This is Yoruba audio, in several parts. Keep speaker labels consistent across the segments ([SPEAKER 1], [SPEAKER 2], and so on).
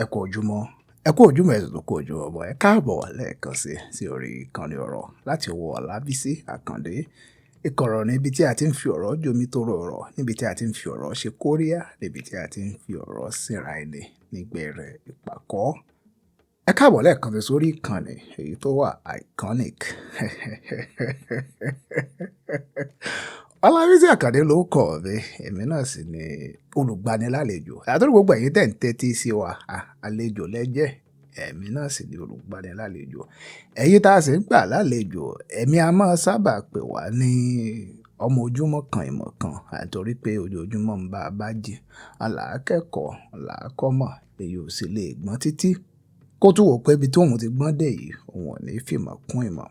[SPEAKER 1] Ẹ kú ojúmọ́, ẹ kú ojúmọ́ ẹ̀sùn tó kú ojúmọ́ ọmọ ẹ káàbọ̀ lẹ́ẹ̀kan sí orí ìkànnì ọ̀rọ̀ láti ọwọ́ Ọlábísí Àkàndé. Ìkọ̀rọ̀ níbi tí a ti ń fi ọ̀rọ̀ jomi toro ọ̀rọ̀, níbi tí a ti ń fi ọ̀rọ̀ ṣe kóríyá, níbi tí a ti ń fi ọ̀rọ̀ síra ẹni nígbẹ̀rẹ̀ ìpàkọ́. Ẹ káàbọ̀ lẹ́ẹ̀kan sí sórí ìkànnì èyí tó wà iconic. Ọlábísí Àkàndé ló kọ̀ mí, èmi náà sì ni olùgbanilálejò. Àtúrò gbogbo ẹ̀yin tẹ̀ ń tẹ́tí sí wa, àlejò lẹ́jẹ̀, èmi náà sì ni olùgbanilálejò. Ẹ̀yin tá a sì ń gbà lálejò, èmi a máa sábà pè wá ní ọmọ ojúmọ́ kan ìmọ̀ kan, àtorí pé ojoojúmọ́ ń bá a bá jí, àlàákẹ́kọ̀ọ́, àlàákọ́mọ̀, èyí ò sì lè gbọ́n títí. Kó tún wò pé ibi tí òun ti gbọ́n dé yìí, òun ò ní fìmọ̀ kún ìmọ̀.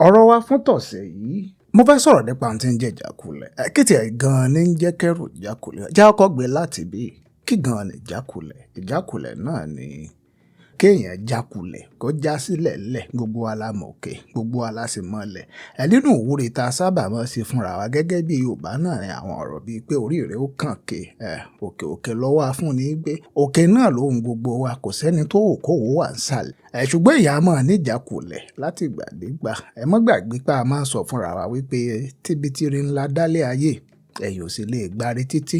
[SPEAKER 1] Ọ̀rọ̀ wa fún tọ̀sẹ̀ yìí, mo fẹ́ sọ̀rọ̀ nípa ohun tí ń jẹ́ ìjákulẹ̀. Kí tiẹ̀ gan-an ní ń jẹ́ kẹ́rù ìjákulẹ̀? Já ọkọ̀ gbé láti bí kí gan-an ní ìjákulẹ̀? Ìjákulẹ̀ náà ni kéèyàn jákulẹ̀ kó já sílẹ̀ lẹ̀, gbogbo wa la mọ̀ òkè, gbogbo wa la sì mọ̀lẹ̀. Nínú ìwúre tá a sábà máa ń ṣe fúnra wa gẹ́gẹ́ bí Yorùbá náà ni àwọn ọ̀rọ̀ bíi pé orí rẹ̀ ó kàn ké, òkè òkè lọ́wọ́ afúnni gbé, òkè náà lóhun gbogbo wa, kò sẹ́ni tó wò kó wò wà ń sàlẹ̀. Ṣùgbọ́n ìyá máa ní ìjákulẹ̀ láti ìgbàdégbà. Ẹ mọ́ gbàgbé pé a máa ń sọ fúnra wa wípé tíbitiri ńlá dálé ayé, ẹ̀yin ò sì lè gbárí títí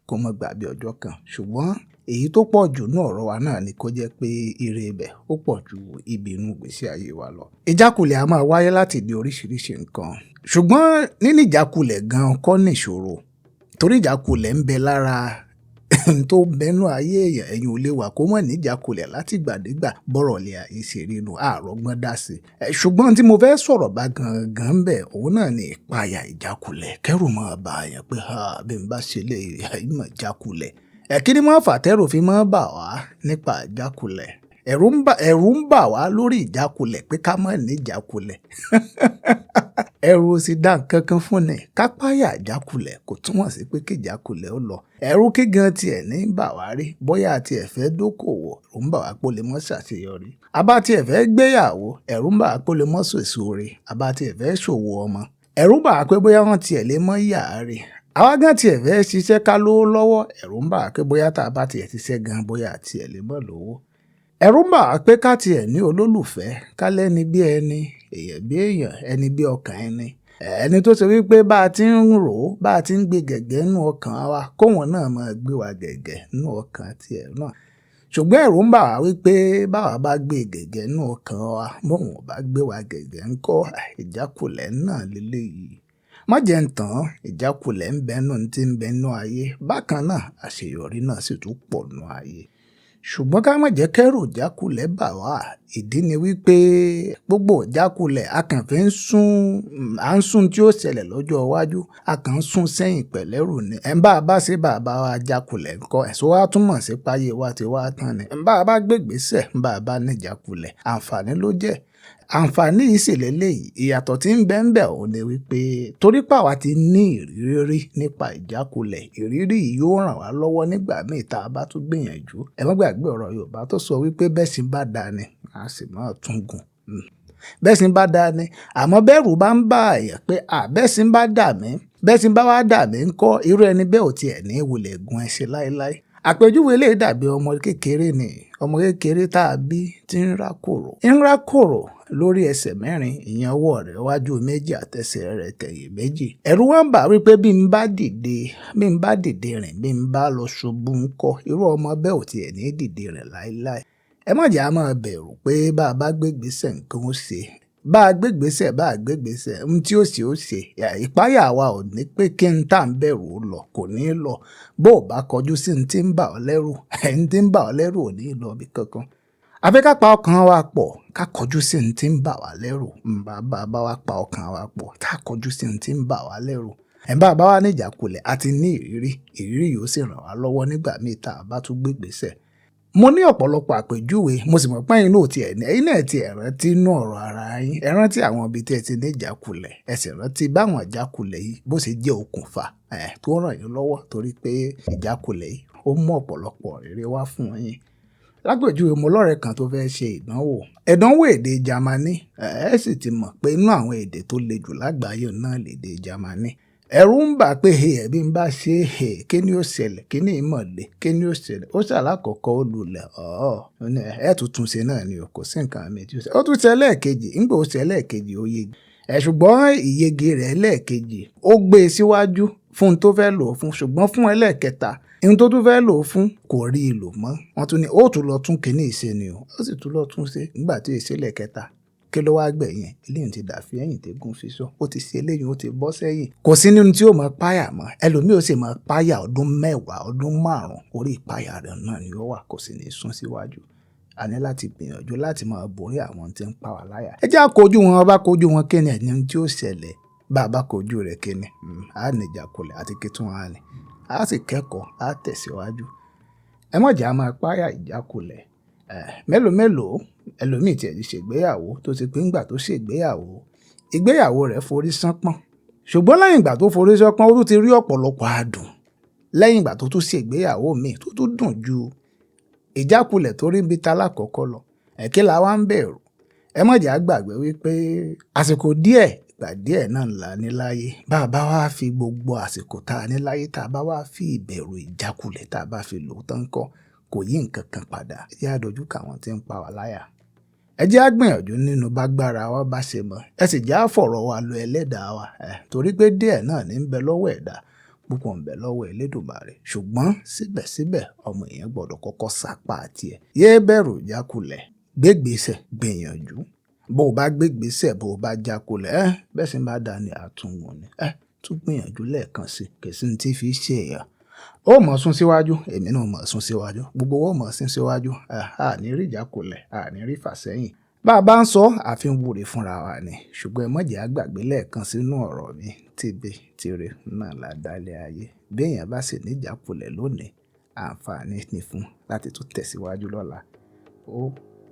[SPEAKER 1] kó mọ́ gbàgbé ọjọ́ kan. Ṣùgbọ́n èyí tó pọ̀ jù ní ọ̀rọ̀ wa náà ni kó jẹ́ pé ire ibẹ̀ ó pọ̀ ju ibi inú ìgbésí ayé wa lọ. Ìjákulẹ̀ a máa wáyé láti di oríṣiríṣi nǹkan. Ṣùgbọ́n níní ìjákulẹ̀ gan-an kọ́ nìṣòro. Torí ìjákulẹ̀ ń bẹ lára tó bẹnu ayé èèyàn, ẹ̀yin ò lè wà kó mọ̀ ní ìjákulẹ̀ láti ìgbàdégbà bọ́rọ̀ lé ayé ṣe rí nu àrọ́gbọ́n dá sí. Ṣùgbọ́n tí mo fẹ́ sọ̀rọ̀ bá gangan ń bẹ̀, òun náà ni ìpayà ìjákulẹ̀. Kẹ́rù máa bá àyàn pé bí n bá ṣe lè ìmọ̀ ìjákulẹ̀. Kí ni máa fà tẹ́rù fi máa bà wá nípa ìjákulẹ̀? Ẹ̀rù ń bà wá lórí ìjákulẹ̀ pé ká má ní ìjákulẹ̀. Ẹ̀rù ò sì dá nǹkan kan fún ni. Ká páyà ìjákulẹ̀ kò túmọ̀ sí pé kí ìjákulẹ̀ ó lọ. Ẹ̀rù kí gan tiẹ̀ ní bà wá rí, bóyá tiẹ̀ fẹ́ dókòwò, ẹ̀rù ń bà wá pé ó lè mọ́ ṣàṣeyọrí. Àbá tiẹ̀ fẹ́ gbéyàwó, ẹ̀rù ń bà wá pé ó lè mọ́ sèso re. Àbá tiẹ̀ fẹ́ ṣòwò ọmọ, ẹ̀rù ń bà wá pé bóyá wọ́n tiẹ̀ lè mọ́ yà á rè. Àwa gan tiẹ̀ fẹ́ ṣiṣẹ́ ká lówó lọ́wọ́, ẹ̀rù ń bà wá pé bóyá tá a bá tiẹ̀ ṣiṣẹ́ gan bóyá tiẹ̀ lè mọ́ lówó. Ẹ̀rù ń bà wá pé ká tiẹ̀ ní olólùfẹ́, ká lẹ́ni bí ẹni, èèyàn bí èèyàn, ẹni bí ọkàn ẹni. Ẹni tó ṣe wípé bá a ti ń rò ó, bá a ti ń gbé gẹ̀gẹ́ nínú ọkàn wa, kóhun náà máa gbé wa gẹ̀gẹ́ nínú ọkàn tiẹ̀ náà. Ṣùgbọ́n ẹ̀rù ń bà wá wípé báwa bá gbé gẹ̀gẹ́ nínú ọkàn wa, bóun ò bá gbé wa gẹ̀gẹ́ ńkọ́, ìjákulẹ̀ náà lélẹ́yìí. Má jẹ́ ń tàn án, ìjákulẹ̀ ń bẹ nínú tí ń bẹ nínú ayé, bákan náà àṣeyọrí náà sì tún pọ̀ nínú ayé. Ṣùgbọ́n ká má jẹ́ kẹ́rù ìjákulẹ̀ bà wá. Ìdí ni wípé gbogbo ìjákulẹ̀ a kàn fi ń sún tí ó ṣẹlẹ̀ lọ́jọ́ iwájú, a kàn ń sún sẹ́yìn pẹ̀lẹ́rù ni. Bá a bá ṣe bàbá wa jákulẹ̀ ńkọ́, ẹ̀sọ́ wa túmọ̀ sí páyé wa ti wá tán ni. Bá a bá gbégbèsẹ̀, bá a bá ní ìjákulẹ̀, àǹfààní ló jẹ́. Àǹfààní yìí sì lélẹ́yìí, ìyàtọ̀ tí ń bẹ ń bẹ òun ni wípé torí pàwa ti ní ìrírí nípa ìjákulẹ̀, ìrírí yìí yóò ràn wá lọ́wọ́ nígbà míì tá a bá tún gbìyànjú. Ẹ má gbàgbé ọ̀rọ̀ Yorùbá tó sọ wípé bẹ́ṣin bá dani, a sì máa tún gùn. Bẹ́ṣin bá dani, àmọ́ bẹ́rù bá ń bá àyàn pé bẹ́ṣin bá dà mí, bẹ́ṣin bá wá dà mí ńkọ́, irú ẹni bẹ́ẹ̀ ò tiẹ̀ ní wulẹ̀ gun ẹṣin láéláé. Àpèjúwe lè dàbí ọmọ kékeré ni, ọmọ kékeré tá a bí tí ń rákòrò lórí ẹsẹ̀ mẹ́rin, ìyẹn ọwọ́ rẹ̀ wájú méjì àtẹsẹ̀ rẹ̀ tẹ̀yìn méjì. Ẹ̀rù wá ń bà wípé bí n bá dìde rìn, bí n bá lọ ṣubú ńkọ́, irú ọmọ bẹ́ẹ̀ ò tiẹ̀ ní dìde rìn láéláé. Ẹ má jẹ́ á máa bẹ̀rù pé bá a bá gbégbèsẹ̀ nǹkan ó ṣe. Bá a gbégbèsẹ̀, ohun tí ó ṣe ó ṣe. Ìpáyà wa ò ní pé kí n tá ń bẹ̀rù ó lọ, kò ní lọ. Bó o bá kọjú sí ní tí ń bà ọ́ lẹ́rù, ẹni tí ń bà ọ́ lẹ́rù ò ní lọ bí kankan. Àfi ká pa ọkàn wa pọ̀, ká kọjú sí ní tí ń bà wá lẹ́rù. Bá wa pa ọkàn wa pọ̀, ká kọjú sí ní tí ń bà wá lẹ́rù. Bá wa ní ìjákulẹ̀, a ti ní ìrírí yóò sì ràn wá lọ́wọ́ nígbà míì tá a bá tún gbégbèsẹ̀. Mo ní ọ̀pọ̀lọpọ̀ àpèjúwe, mo sì mọ̀ pé ẹ̀yin náà ti rántí inú ọ̀rọ̀ ara yín. Ẹ rántí àwọn ibi tí ẹ ti ní ìjákulẹ̀, ẹ sì rántí báwọn ìjákulẹ̀ yìí bó ṣe jẹ́ okùnfà tó ràn yín lọ́wọ́, torí pé ìjákulẹ̀ yìí ó mú ọ̀pọ̀lọpọ̀ rere wá fún yín. Lápèjúwe, mo lọ́rẹ̀ẹ́ kan tó fẹ́ ṣe ìdánwò èdè Jámánì. Ẹ sì ti mọ̀ pé inú àwọn èdè tó le jù lágbàáyé náà lèdè Jámánì. ẹ̀rù ń bà pé ẹ̀bí ń bá ṣe kí ni ó ṣẹlẹ̀ kí ni ìmọ̀lẹ̀ kí ni ó ṣẹlẹ̀ ó ṣàlákọ̀ọ́kọ́ ó lulẹ̀ ẹ̀ tuntun ṣe náà ni kò sí nǹkan àmì tí ó ṣe ó tún ṣe ẹlẹ́ẹ̀kejì ńgbà ó ṣe ẹlẹ́ẹ̀kejì ó yege ṣùgbọ́n ìyege rẹ̀ ẹlẹ́ẹ̀kejì ó gbé e síwájú fún un tó fẹ́ lò ó fún ṣùgbọ́n fún ẹlẹ́ẹ̀kẹta ihun tó tún fẹ́ lò ó fún kò rí i lò mọ́ wọ́n tún ní ó tún lọ tún kíní ìṣe ni ó sì tún lọ tún ṣe nígbà tí èsì ẹlẹ́ẹ̀kẹta kí ló wáá gbẹ̀yìn eléyìí ti dàfí ẹ̀yìn tẹ́gùn fi sọ ó ti ṣe eléyìí ó ti bọ́ sẹ́yìn kò sí nínú tí ó máa páyà mọ́ ẹlòmíì ó sì máa páyà ọdún 10 ọdún 5 orí ìpáyà rẹ̀ náà ni ó wà kò sì ní sún síwájú a ní láti gbìyànjú láti máa borí àwọn tí ń pa wá láyà ẹ jẹ́ àkojú wọn bá kojú wọn kí ni ẹni tí ó ṣẹlẹ̀ bá a bá kojú rẹ̀ kí ni a ní ìjákulẹ̀ àti kí tún wá ní a sì kẹ́kọ̀ọ́ a tẹ̀síwájú ẹ mọ̀jà máa páyà ìjákulẹ̀ mélòó ẹlòmíì tiẹ̀ ti ṣègbéyàwó tó ti pé ńgbà tó ìgbéyàwó rẹ̀ forí sánpọ́n ṣùgbọ́n lẹ́yìn ìgbà tó forí sánpọ́n ó tún ti rí ọ̀pọ̀lọpọ̀ adùn lẹ́yìn ìgbà tó tún ṣègbéyàwó míì tó tún dùn ju ìjákulẹ̀ tó rí ibi ta lákọ̀ọ́kọ́ lọ ẹ̀kí la wá ń bẹ̀rù ẹ mọ̀jà gbàgbé wípé àsìkò díẹ̀ ìgbà díẹ̀ náà ńlá ní láyé bá a bá wá fi gbogbo àsìkò tá a ní láyé tá a bá wá fi ìbẹ̀rù ìjákulẹ̀ tá a bá fi lò ó tán kọ́ kò yí nǹkan kan padà ẹ jẹ́ àdójú káwọn tí ń pa wá láyà ẹ jẹ́ àgbìyànjú nínú bágbára wa bá ṣe mọ́ ẹ sì jẹ́ àfọ̀rọ̀ wa lo ẹlẹ́dàá wa torí pé díẹ̀ náà ní ń bẹ lọ́wọ́ ẹ̀dá púpọ̀ ń bẹ lọ́wọ́ Elédùmarè ṣùgbọ́n síbẹ̀síbẹ̀ ọmọ èèyàn gbọ́dọ̀ kọ́kọ́ sapá tiẹ̀ yéé bẹ̀rù ìjákulẹ̀ gbégbèsè gbìyànjú bó o bá gbégbèsè bó o bá jákulẹ̀ bẹ́ẹ̀ sì bá dání àtúnwò ni tún gbìyànjú lẹ́ẹ̀kan sí kèsì ní tí fi ṣe èèyàn ó mọ̀ sún síwájú èmi náà mọ̀ sún síwájú gbogbo ó mọ̀ sún síwájú àní rí ìjákulẹ̀ àní rí fàsẹ́yìn bá a bá ń sọ àfi ń wúre fúnra wa ni ṣùgbọ́n ẹ mọ̀jẹ̀ àgbàgbé lẹ́ẹ̀kan sínú ọ̀rọ̀ mi tíbi tire náà la dálé ayé bí èèyàn bá sì ní ìjákulẹ̀ lónìí àǹfààní ni fún láti tún tẹ̀síwájú lọ́la ó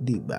[SPEAKER 1] dìgbà.